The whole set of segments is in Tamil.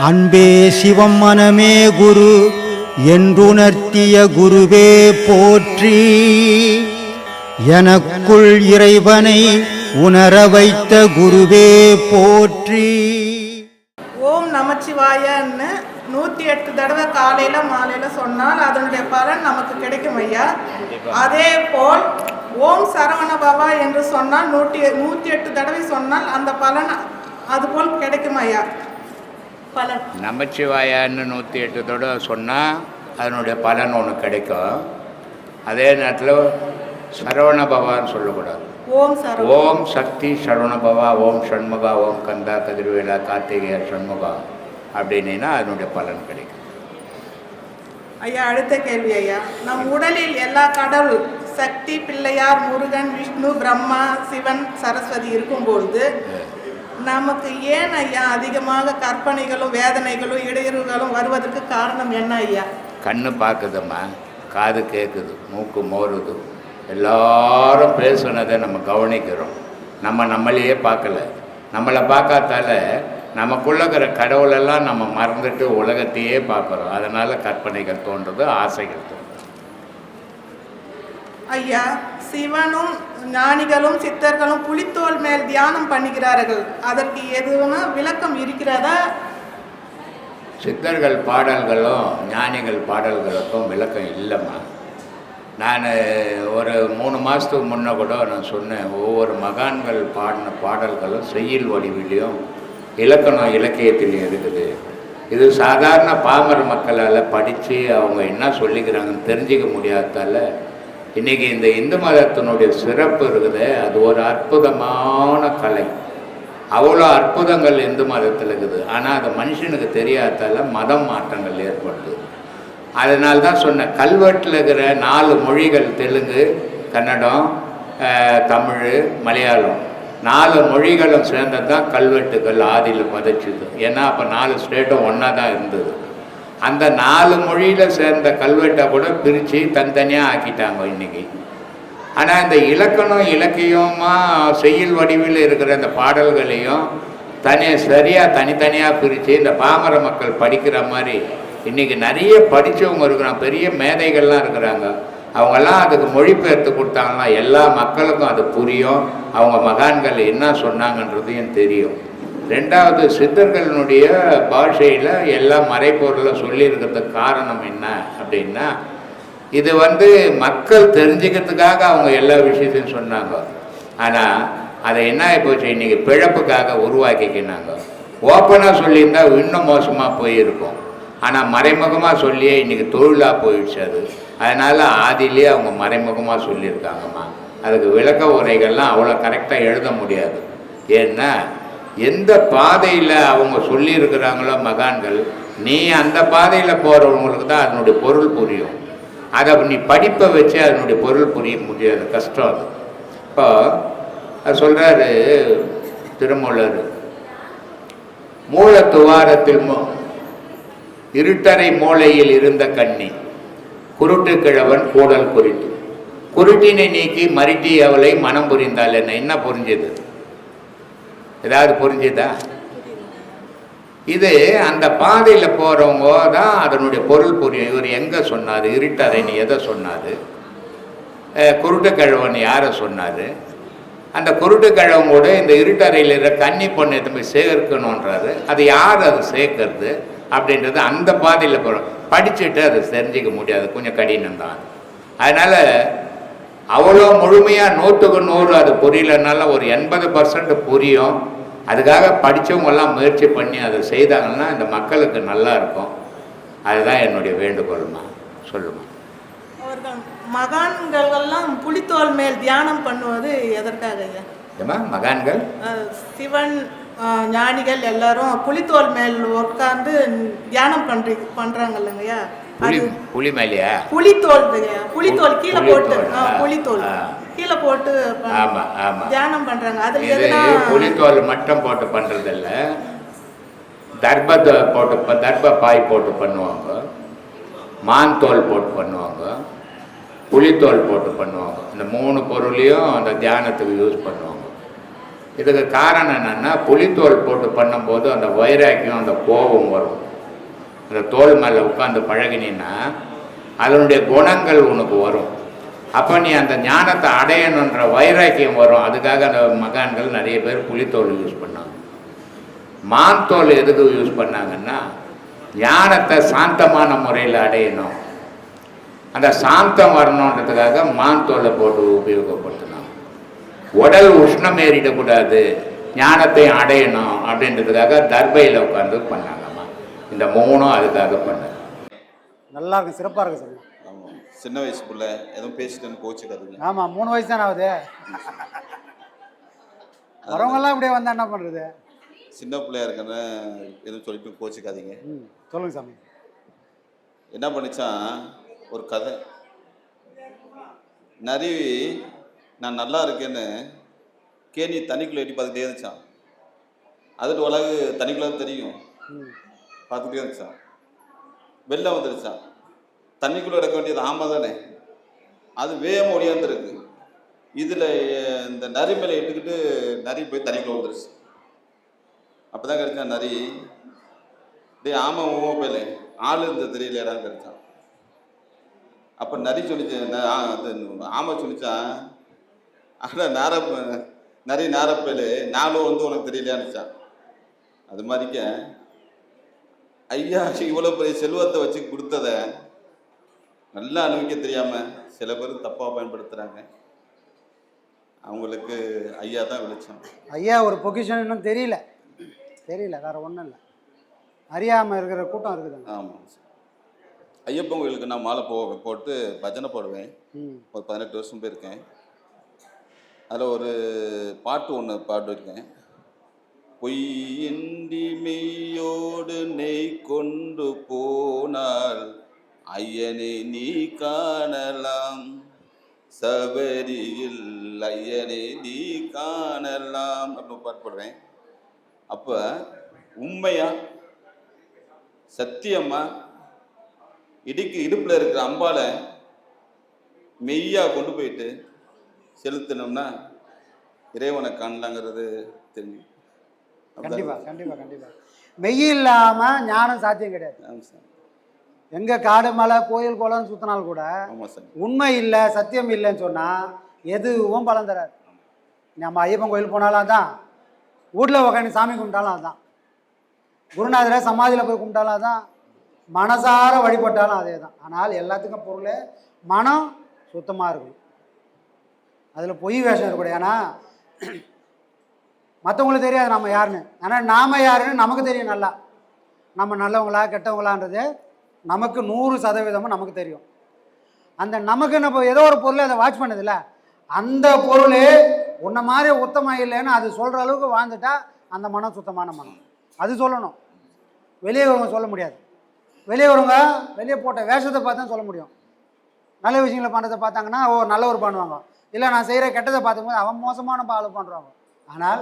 அன்பே சிவம் மனமே குரு என்றுணர்த்திய குருவே போற்றி. எனக்குள் இறைவனை உணர வைத்த குருவே போற்றி. ஓம் நமச்சிவாயன்னு 108 தடவை காலையில மாலையில சொன்னால் அதனுடைய பலன் நமக்கு கிடைக்கும் ஐயா. அதே போல் ஓம் சரவண பவா என்று சொன்னால் 108 தடவை சொன்னால் அந்த பலன் அதுபோல் கிடைக்கும் ஐயா. பலன் நமச்சிவாயான்னு 108 தடவை சொன்னால் அதனுடைய பலன் ஒன்று கிடைக்கும். அதே நேரத்தில் சரவண பவான்னு சொல்லக்கூடாது. ஓம் சக்தி சரவண பவா, ஓம் சண்முகா, ஓம் கந்தா கதிர்வேலா கார்த்திகேய சண்முகா அப்படின்னா அதனுடைய பலன் கிடைக்கும். ஐயா, அடுத்த கேள்வி ஐயா. நம் உடலில் எல்லா கடவுள் சக்தி, பிள்ளையார், முருகன், விஷ்ணு, பிரம்மா, சிவன், சரஸ்வதி இருக்கும்பொழுது நமக்கு ஏன் ஐயா அதிகமாக கற்பனைகளும் வேதனைகளும் இடையூறுகளும் வருவதற்கு காரணம் என்ன ஐயா? கண்ணு பார்க்குதும்மா, காது கேட்குது, மூக்கு மோருது, எல்லாரும் பேசுனதை நம்ம கவனிக்கிறோம். நம்மளையே பார்க்கல. நம்மளை பார்க்காதால நமக்குள்ள இருக்கிற கடவுளெல்லாம் நம்ம மறந்துட்டு உலகத்தையே பார்க்குறோம். அதனால் கற்பனைகள் தோன்றுறது, ஆசைகள் தோன்றுது. ஐயா, சிவனும் ஞானிகளும் சித்தர்களும் புலித்தோல் மேல் தியானம் பண்ணுகிறார்கள். அதற்கு எதுவும் விளக்கம் இருக்கிறதா? சித்தர்கள் பாடல்களும் ஞானிகள் பாடல்களுக்கும் விளக்கம் இல்லைம்மா. நான் ஒரு 3 மாதத்துக்கு முன்னே கூட நான் சொன்னேன், ஒவ்வொரு மகான்கள் பாடின பாடல்களும் செய்யுள் வடிவிலையும் இலக்கணம் இலக்கியத்திலையும் இருக்குது. இது சாதாரண பாமர மக்களால் படித்து அவங்க என்ன சொல்லிக்கிறாங்கன்னு தெரிஞ்சிக்க முடியாதால இன்றைக்கி இந்த இந்து மதத்தினுடைய சிறப்பு இருக்குது. அது ஒரு அற்புதமான கலை. அவ்வளோ அற்புதங்கள் இந்து மதத்தில் இருக்குது. ஆனால் அது மனுஷனுக்கு தெரியாதால மதம் மாற்றங்கள் ஏற்படுது. அதனால தான் சொன்னேன், கல்வெட்டில் இருக்கிற 4 மொழிகள் தெலுங்கு, கன்னடம், தமிழ், மலையாளம் 4 மொழிகளும் சேர்ந்தது தான் கல்வெட்டுகள் ஆதியில் பதிச்சுது. ஏன்னா அப்போ 4 ஸ்டேட்டும் ஒன்றா தான் இருந்தது. அந்த 4 மொழியில் சேர்ந்த கல்வெட்டை கூட பிரித்து தனித்தனியாக ஆக்கிட்டாங்க இன்றைக்கி. ஆனால் இந்த இலக்கணம் இலக்கியமாக செய்யுள் வடிவில் இருக்கிற இந்த பாடல்களையும் சரியாக தனித்தனியாக பிரித்து இந்த பாமர மக்கள் படிக்கிற மாதிரி இன்றைக்கி நிறைய படித்தவங்க இருக்கிறாங்க, பெரிய மேதைகள்லாம் இருக்கிறாங்க. அவங்கெல்லாம் அதுக்கு மொழிபெயர்த்து கொடுத்தாங்கன்னா எல்லா மக்களுக்கும் அது புரியும். அவங்க மகான்கள் என்ன சொன்னாங்கன்றதையும் தெரியும். 2வது, சித்தர்களினுடைய பாஷையில் எல்லா மறைப்பொருளை சொல்லியிருக்கிறதுக்கு காரணம் என்ன அப்படின்னா, இது மக்கள் தெரிஞ்சுக்கிறதுக்காக அவங்க எல்லா விஷயத்தையும் சொன்னாங்க. ஆனால் அதை என்ன ஆகிப்போச்சு, இன்றைக்கி பிழப்புக்காக உருவாக்கிக்கினாங்க. ஓப்பனாக சொல்லியிருந்தால் இன்னும் மோசமாக போயிருக்கும். ஆனால் மறைமுகமாக சொல்லியே இன்றைக்கி தொழிலாக போயிடுச்சு அது. அதனால் ஆதியிலே அவங்க மறைமுகமாக சொல்லியிருக்காங்கம்மா. அதுக்கு விளக்க உரைகள்லாம் அவ்வளோ கரெக்டாக எழுத முடியாது. ஏன்னா எந்த பாதையில் அவங்க சொல்லியிருக்கிறாங்களோ மகான்கள், நீ அந்த பாதையில் போகிறவங்களுக்கு தான் அதனுடைய பொருள் புரியும். அதை நீ படிப்பை வச்சு அதனுடைய பொருள் புரிய முடியாது, கஷ்டம் அது. இப்போ அது சொல்கிறாரு திருமூலர், மூலத்துவாரத்தில் இருட்டறை மூலையில் இருந்த கண்ணி குருட்டு கிழவன் கூடல் குறித்து குருட்டினை நீக்கி மருட்டி அவளை மனம் புரிந்தால் என்ன புரிஞ்சது? ஏதாவது புரிஞ்சுதா? இது அந்த பாதையில் போகிறவங்க தான் அதனுடைய பொருள் புரியும். இவர் எங்கே சொன்னார் இருட்டறைன்னு, எதை சொன்னார்? குருட்டு கிழவன் யாரை சொன்னார்? அந்த குருட்டு கிழவனோட இந்த இருட்டறையில் இருக்கிற கன்னி பொண்ணை போய் சேர்க்கணுன்றாரு. அது யார் அது சேர்க்கறது அப்படின்றது அந்த பாதையில் போகிறோம். படிச்சுட்டு அதை தெரிஞ்சிக்க முடியாது, கொஞ்சம் கடினம்தான். அதனால் அவ்வளோ முழுமையாக 100க்கு 100 அது புரியலனால ஒரு 80% புரியும். அதுக்காக படித்தவங்கெல்லாம் முயற்சி பண்ணி அதை செய்தாங்கன்னா இந்த மக்களுக்கு நல்லா இருக்கும். அதுதான் என்னுடைய வேண்டுகோள்மா. சொல்லுமா. அவர்கள் மகான்களெல்லாம் புலித்தோல் மேல் தியானம் பண்ணுவது எதற்காக ஐயா? ஏமா மகான்கள் சிவன் ஞானிகள் எல்லாரும் புலித்தோல் மேல் உட்கார்ந்து தியானம் பண்றாங்க இல்லைங்கய்யா? புலி மேலையா? புலித்தோல் புலித்தோல் கீழே போட்டு புலித்தோல் கீழே போட்டு தியானம் பண்றாங்க. அது புலித்தோல் மட்டும் போட்டு பண்றதில்ல, தர்பத்தை போட்டு தர்ப பாய் போட்டு பண்ணுவாங்க, மான் தோல் போட்டு பண்ணுவாங்க, புலித்தோல் போட்டு பண்ணுவாங்க. இந்த 3 பொருளையும் அந்த தியானத்துக்கு யூஸ் பண்ணுவாங்க. இதுக்கு காரணம் என்னென்னா புலித்தோல் போட்டு பண்ணும்போது அந்த வைராக்கியம் அந்த கோபம் வரும். அந்த தோல் மேலே உட்காந்து பழகினீன்னா அதனுடைய குணங்கள் உனக்கு வரும். அப்போ நீ அந்த ஞானத்தை அடையணுன்ற வைராக்கியம் வரும். அதுக்காக அந்த மகான்கள் நிறைய பேர் புலித்தோல் யூஸ் பண்ணாங்க. மான் தோல் எதுக்கு யூஸ் பண்ணாங்கன்னா ஞானத்தை சாந்தமான முறையில் அடையணும், அந்த சாந்தம் வரணுன்றதுக்காக மான் தோலை போட்டு உபயோகப்படுத்தினாங்க. உடல் உஷ்ணம் ஏறிடக்கூடாது, ஞானத்தை அடையணும் அப்படின்றதுக்காக தர்பையில் உட்காந்து பண்ணாங்கம்மா. இந்த மூணும் அதுக்காக பண்ணாங்க. நல்லா இருக்கும், சிறப்பாக இருக்கு சார். ஆமாம், சின்ன வயசு பிள்ளை எதுவும் பேசிட்டேன்னு கோச்சுக்காதுங்க. ஆமாம், 3 வயசு தானே ஆகுது. வரவங்கெல்லாம் இப்படியே வந்தால் என்ன பண்ணுறது? சின்ன பிள்ளையா இருக்கேன்னு எதுவும் சொல்லிட்டு கோச்சுக்காதீங்க. சொல்லுங்கள் சாமி. என்ன பண்ணிச்சான், ஒரு கதை. நரி நான் நல்லா இருக்கேன்னு கேணி தண்ணிக்குள்ளே எட்டி பார்த்துக்கிட்டே இருந்துச்சான். அதுட்டு உலகு தண்ணிக்குள்ளே தெரியும், பார்த்துக்கிட்டே இருந்துச்சான். வெளில வந்துருச்சான். தண்ணிக்குள்ளே இருக்க வேண்டியது ஆமை தானே, அது வேகமாக ஓடியாந்துருக்கு. இதில் இந்த நரி மேலே இட்டுக்கிட்டு நரி போய் தண்ணிக்குள்ளே வந்துருச்சு. அப்போ தான் கிடைச்சான் நரி. டே ஆமை ஊமை போயில ஆள் இருந்த தெரியலையாடான்னு கிடைச்சான். அப்போ நரி சொல்லிச்சு, ஆமை சொல்லிச்சான், ஆனால் நரி நேரப்பேலு நாளும் வந்து உனக்கு தெரியலையான்னுச்சான். அது மாதிரிக்க ஐயா இவ்வளோ பெரிய செல்வத்தை வச்சு கொடுத்தத நல்லா அனுபவிக்க தெரியாமல் சில பேர் தப்பாக பயன்படுத்துகிறாங்க. அவங்களுக்கு ஐயா தான் வெளிச்சம். ஐயா ஒரு பொக்கிஷன் இன்னும் தெரியல, வேற ஒன்றும் இல்லை, அறியாமல் இருக்கிற கூட்டம் இருக்குதுங்க. ஆமாம் சார். ஐயப்பன் கோயிலுக்கு நான் மாலை போட்டு பஜனை போடுவேன். ஒரு 18 வருஷம் போயிருக்கேன். அதில் ஒரு பாட்டு ஒன்று பாடிருக்கேன். பொய்யின்றி மெய்யோடு நெய் கொண்டு போனால் ஐயனை நீ காணலாம், சபரியில் ஐயனை நீ காணலாம் அப்படின்னு பாட்டு பாடுவேன். அப்போ உண்மையா சத்தியமா இடுப்பில் இருக்கிற அம்பாலை மெய்யா கொண்டு போயிட்டு செலுத்தினோம்னா இறைவனை காணலாங்கிறது தெரியும். கண்டிப்பா மெய் இல்லாமல் ஞானம் சாத்தியம் கிடையாது. ஆமாம் சார். எங்கே காடு மலை கோயில் குளம் சுற்றினால் கூட உண்மை இல்லை சத்தியம் இல்லைன்னு சொன்னால் எதுவும் பலன் தராது. நம்ம ஐயப்பன் கோயில் போனாலும் தான், வீட்டில் உட்காந்து சாமி கும்பிட்டாலும் அதுதான், குருநாதரை சமாதியில் போய் கும்பிட்டாலும் அதுதான், மனசார வழிபட்டாலும் அதே தான். ஆனால் எல்லாத்துக்கும் பொருள் மனம் சுத்தமாக இருக்கும், அதில் பொய் வேஷம் இருக்கக்கூடாது. ஏன்னா மற்றவங்களுக்கு தெரியாது நம்ம யாருன்னு, ஆனால் நாம் யாருன்னு நமக்கு தெரியும். நல்லா நம்ம நல்லவங்களா கெட்டவங்களான்றது நமக்கு 100% நமக்கு தெரியும். அந்த நமக்கு நம்ம ஏதோ ஒரு பொருளை அதை வாட்ச் பண்ணதில்ல, அந்த பொருள் உன்ன மாதிரி உத்தமாக இல்லைன்னு அது சொல்கிற அளவுக்கு வாழ்ந்துட்டா அந்த மனம் சுத்தமான மனம். அது சொல்லணும், வெளியே வரவங்க சொல்ல முடியாது. வெளியே வரவங்க வெளியே போட்ட வேஷத்தை பார்த்து தான் சொல்ல முடியும். நல்ல விஷயங்களை பண்ணுறதை பார்த்தாங்கன்னா ஓ நல்லவர் பண்ணுவாங்க, இல்லை நான் செய்கிற கெட்டதை பார்த்தும்போது அவன் மோசமான பால் பண்ணுறாங்க. ஆனால்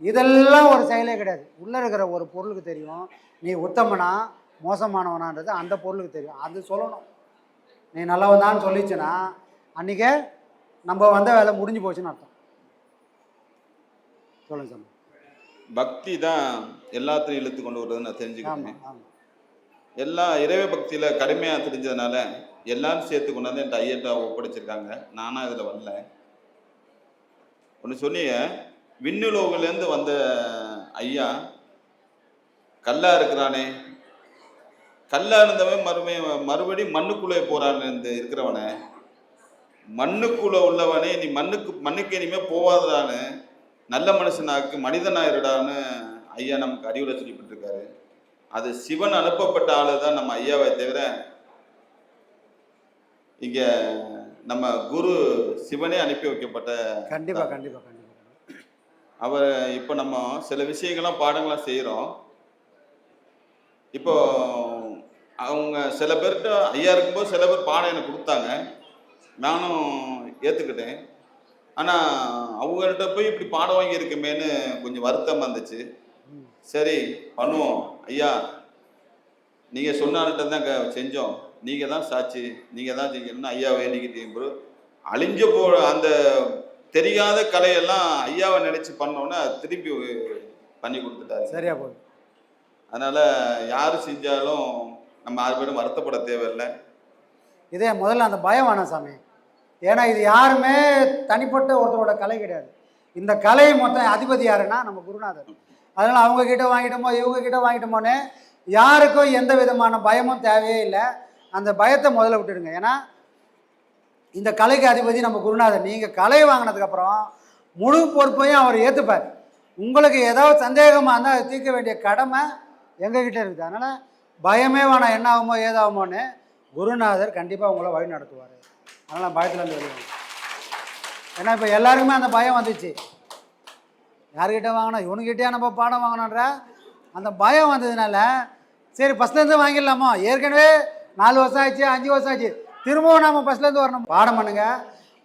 இதெல்லாம் ஒரு செயலே கிடையாது. உள்ளே இருக்கிற ஒரு பொருளுக்கு தெரியும் நீ உத்தமனா மோசமானவனான்றது அந்த பொருளுக்கு தெரியும். அது சொல்லணும். நீ நல்லவன் தான் சொல்லிச்சுன்னா அன்றைக்கே நம்ம வந்த வேலை முடிஞ்சு போச்சுன்னு அர்த்தம். சொல்லுங்க சார். பக்தி தான் எல்லாத்தையும் இழுத்து கொண்டு வருதுன்னு நான் தெரிஞ்சுக்கிட்டேன். எல்லா இறைவ பக்தியில் கடுமையாக தெரிஞ்சதுனால எல்லாரும் சேர்த்து கொண்டாந்து என்கிட்ட ஐயட்டா ஒப்படைச்சிருக்காங்க. நானாக இதில் வரல. ஒன்று சொன்னீங்க, விண்ணுலோகிலேருந்து வந்த ஐயா கல்லா இருக்கிறானே, கல்லா இருந்தவன் மறுபடியும் மண்ணுக்குள்ளே போறான்னு இருக்கிறவனை, மண்ணுக்குள்ளே உள்ளவனே நீ மண்ணுக்கு இனிமேல் போவாதான்னு நல்ல மனுஷனாக்கு மனிதனாயிருடான்னு ஐயா நமக்கு அறிவுரை சொல்லிட்டு இருக்காரு. அது சிவன் அனுப்பப்பட்ட ஆளு தான் நம்ம ஐயாவை தவிர இங்க நம்ம குரு சிவனே அனுப்பி வைக்கப்பட்ட. கண்டிப்பா கண்டிப்பா கண்டிப்பா. அவர் இப்போ நம்ம சில விஷயங்கள்லாம் பாடங்கள்லாம் செய்கிறோம். இப்போ அவங்க சில பேர்கிட்ட ஐயா இருக்கும்போது சில பேர் பாடம் எனக்கு கொடுத்தாங்க, நானும் ஏற்றுக்கிட்டேன். ஆனால் அவங்கள்ட்ட போய் இப்படி பாடம் வாங்கி இருக்குமேன்னு கொஞ்சம் வருத்தமாக இருந்துச்சு. சரி பண்ணுவோம் ஐயா, நீங்கள் சொன்னால்கிட்ட தான் செஞ்சோம், நீங்கள் தான் சாட்சி, நீங்கள் தான் செய்யணும்னு ஐயா வேண்டிக்கிட்டீங்க. அழிஞ்ச அந்த தெரியாத கலையெல்லாம் ஐயாவை நினைச்சு பண்ணோன்னா திரும்பி பண்ணி கொடுத்துட்டாரு. சரியா போகுது. அதனால யாரு செஞ்சாலும் நம்ம 6 பேரும் வருத்தப்பட தேவையில்லை. இதே முதல்ல அந்த பயம் வேணாம் சாமி. ஏன்னா இது யாருமே தனிப்பட்ட ஒருத்தரோட கலை கிடையாது. இந்த கலை மொத்தம் அதிபதி யாருன்னா நம்ம குருநாதர். அதனால் அவங்க கிட்ட வாங்கிட்டோமோ இவங்க கிட்ட வாங்கிட்டோமோன்னு யாருக்கும் எந்த விதமான பயமும் தேவையே இல்லை. அந்த பயத்தை முதல்ல விட்டுடுங்க. ஏன்னா இந்த கலைக்கு அதிபதி நம்ம குருநாதர். நீங்கள் கலை வாங்கினதுக்கப்புறம் முழு பொறுப்பையும் அவர் ஏற்றுப்பார். உங்களுக்கு ஏதாவது சந்தேகமாக இருந்தால் அதை தீர்க்க வேண்டிய கடமை எங்ககிட்ட இருக்குது. அதனால் பயமே வேணாம், என்ன ஆகுமோ ஏதாகுமோன்னு குருநாதர் கண்டிப்பாக உங்களை வழி நடத்துவார். அதனால் பயத்துலேருந்து வெளியே. ஏன்னா இப்போ எல்லாருக்குமே அந்த பயம் வந்துச்சு. யார்கிட்ட வாங்கினோம், இவனுக்கிட்டே நம்ம பாடம் வாங்கினோன்ற அந்த பயம் வந்ததுனால சரி ஃபஸ்ட்லேருந்து வாங்கிடலாமோ, ஏற்கனவே 4 வருஷம் ஆச்சு 5 வருஷம் ஆச்சு, திரும்பவும் நம்ம ஃபஸ்ட்லேருந்து வரணும். பாடம் பண்ணுங்க.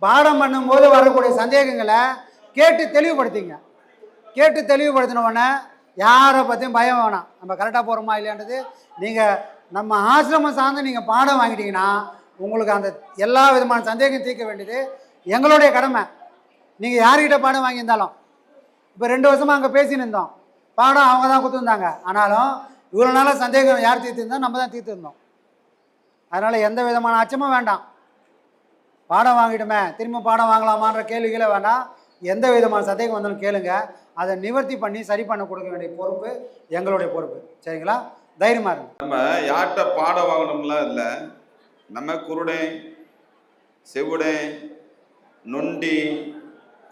பாடம் பண்ணும்போது வரக்கூடிய சந்தேகங்களை கேட்டு தெளிவுபடுத்திங்க. கேட்டு தெளிவுபடுத்தின உடனே யாரை பற்றியும் பயம் வேணாம். நம்ம கரெக்டாக போகிறோமா இல்லையான்றது நீங்கள் நம்ம ஆசிரமம் சார்ந்து நீங்கள் பாடம் வாங்கிட்டீங்கன்னா உங்களுக்கு அந்த எல்லா விதமான சந்தேகம் தீர்க்க வேண்டியது எங்களுடைய கடமை. நீங்கள் யார்கிட்ட பாடம் வாங்கியிருந்தாலும் இப்போ 2 வருஷமாக அங்கே பேசின்னு இருந்தோம், பாடம் அவங்க தான் கொடுத்துருந்தாங்க. ஆனாலும் இவ்வளோ நாளாக சந்தேகம் யார் தீர்த்துருந்தோம், நம்ம தான் தீர்த்துருந்தோம். அதனால் எந்த விதமான அச்சமும் வேண்டாம். பாடம் வாங்கிடுமே திரும்ப பாடம் வாங்கலாமான்ற கேள்விகளே வேண்டாம். எந்த விதமான சந்தேகம் வந்தாலும் கேளுங்க. அதை நிவர்த்தி பண்ணி சரி பண்ண கொடுக்க வேண்டிய பொறுப்பு எங்களுடைய பொறுப்பு. சரிங்களா? தைரியமாக இருங்க. நம்ம யார்கிட்ட பாடம் வாங்கணும்லாம் இல்லை. நம்ம குருடன், செவுடன், நொண்டி,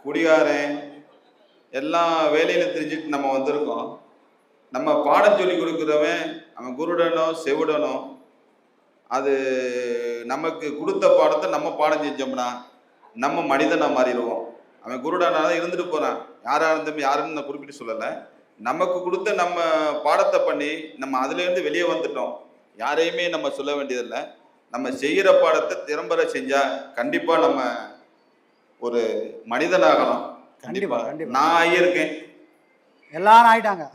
குடிகாரன் எல்லா வேலையிலும் தெரிஞ்சுட்டு நம்ம வந்திருக்கோம். நம்ம பாடம் சொல்லி கொடுக்குறவன் அவன் குருடனோ செவுடனோ அது நமக்கு கொடுத்த பாடத்தை நம்ம பாடம் செஞ்சோம்னா நம்ம மனிதனாக மாறிடுவோம். அவன் குருடனாக இருந்துட்டு போகிறான், யாராக இருந்தும் யாருன்னு நான் குறிப்பிட்டு சொல்லலை. நமக்கு கொடுத்த நம்ம பாடத்தை பண்ணி நம்ம அதுலேருந்து வெளியே வந்துட்டோம். யாரையுமே நம்ம சொல்ல வேண்டியதில்லை. நம்ம செய்கிற பாடத்தை திறம்பட செஞ்சால் கண்டிப்பாக நம்ம ஒரு மனிதனாகலாம். கண்டிப்பாக நான் ஆகியிருக்கேன், எல்லாரும் ஆயிட்டாங்க.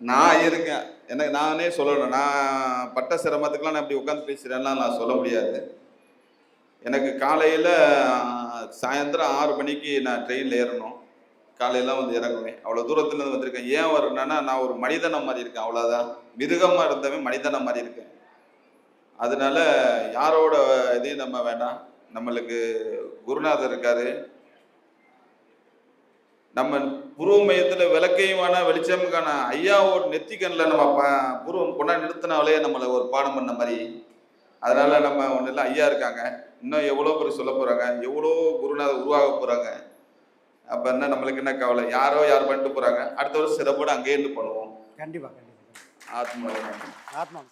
நான் ஆகியிருக்கேன். எனக்கு நானே சொல்லணும், நான் பட்ட சிரமத்துக்கெலாம் நான் இப்படி உட்காந்து பேசுகிறேன்லாம் நான் சொல்ல முடியாது. எனக்கு காலையில் சாயந்தரம் 6 மணிக்கு நான் ட்ரெயினில் ஏறணும். காலையில் வந்து இறங்குவேன். அவ்வளோ தூரத்துலேருந்து வந்திருக்கேன். ஏன் வரணுன்னா நான் ஒரு மனிதனை மாதிரி இருக்கேன், அவ்வளோதான். மிருகமாக இருந்தவன் மனிதனை மாதிரி இருக்கேன். அதனால யாரோட இதையும் நம்ம வேண்டாம். நம்மளுக்கு குருநாதர் இருக்காரு. நம்ம புருவ மையத்தில் விளக்கையுமான வெளிச்சமுக்கான ஐயாவோட நெத்திக்கண்ணில் நம்ம புருவம் கொண்டா நிறுத்தினாலே நம்மளை ஒரு பாடம் பண்ண மாதிரி. அதனால நம்ம ஒன்றும் இல்லை, ஐயா இருக்காங்க. இன்னும் எவ்வளோ பேர் சொல்ல போகிறாங்க, எவ்வளோ குருநாதர் உருவாக போகிறாங்க. அப்போ என்ன நம்மளுக்கு என்ன கவலை? யாரோ யார் பண்ணிட்டு போகிறாங்க, அடுத்த வருஷம் சிறப்போடு அங்கேயே இருந்து பண்ணுவோம். கண்டிப்பாக கண்டிப்பாக ஆத்மா ஆத்மா